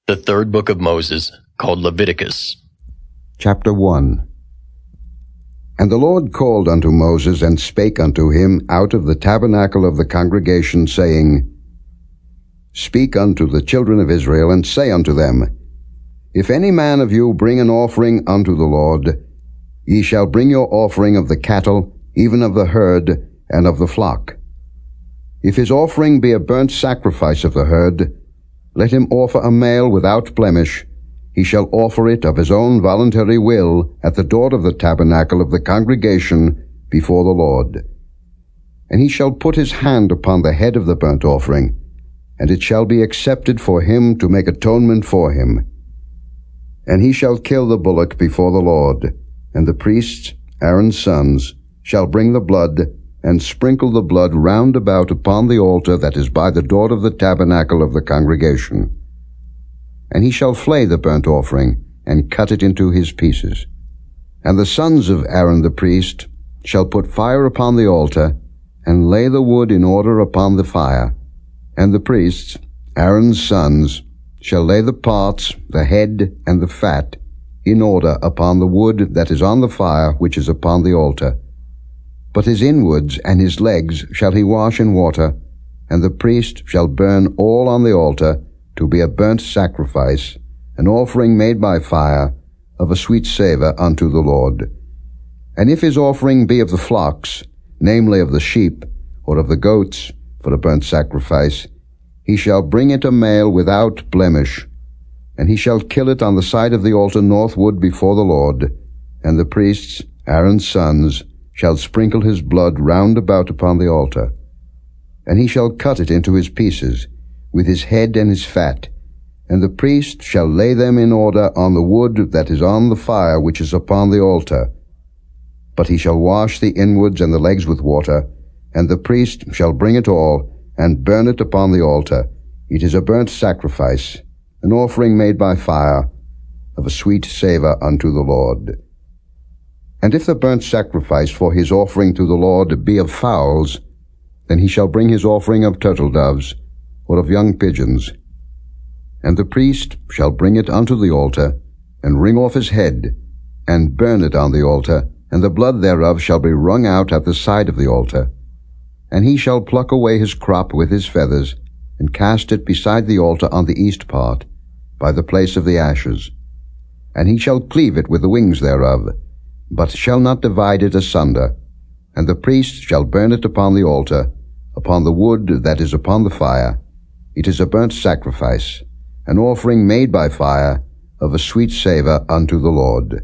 The third book of Moses, called Leviticus. Chapter 1. And the Lord called unto Moses, and spake unto him out of the tabernacle of the congregation, saying, Speak unto the children of Israel, and say unto them, If any man of you bring an offering unto the Lord, ye shall bring your offering of the cattle, even of the herd, and of the flock. If his offering be a burnt sacrifice of the herd, let him offer a male without blemish. He shall offer it of his own voluntary will at the door of the tabernacle of the congregation before the Lord. And he shall put his hand upon the head of the burnt offering, and it shall be accepted for him to make atonement for him. And he shall kill the bullock before the Lord, and the priests, Aaron's sons, shall bring the blood, and sprinkle the blood round about upon the altar that is by the door of the tabernacle of the congregation. And he shall flay the burnt offering, and cut it into his pieces. And the sons of Aaron the priest shall put fire upon the altar, and lay the wood in order upon the fire. And the priests, Aaron's sons, shall lay the parts, the head, and the fat, in order upon the wood that is on the fire which is upon the altar. But his inwards and his legs shall he wash in water, and the priest shall burn all on the altar to be a burnt sacrifice, an offering made by fire, of a sweet savour unto the Lord. And if his offering be of the flocks, namely of the sheep, or of the goats, for a burnt sacrifice, he shall bring it a male without blemish, and he shall kill it on the side of the altar northward before the Lord, and the priests, Aaron's sons, shall sprinkle his blood round about upon the altar. And he shall cut it into his pieces, with his head and his fat, and the priest shall lay them in order on the wood that is on the fire which is upon the altar. But he shall wash the inwards and the legs with water, and the priest shall bring it all, and burn it upon the altar. It is a burnt sacrifice, an offering made by fire, of a sweet savour unto the Lord. And if the burnt sacrifice for his offering to the Lord be of fowls, then he shall bring his offering of turtle doves, or of young pigeons. And the priest shall bring it unto the altar, and wring off his head, and burn it on the altar, and the blood thereof shall be wrung out at the side of the altar. And he shall pluck away his crop with his feathers, and cast it beside the altar on the east part, by the place of the ashes. And he shall cleave it with the wings thereof, but shall not divide it asunder. And the priest shall burn it upon the altar, upon the wood that is upon the fire. It is a burnt sacrifice, an offering made by fire, of a sweet savour unto the Lord.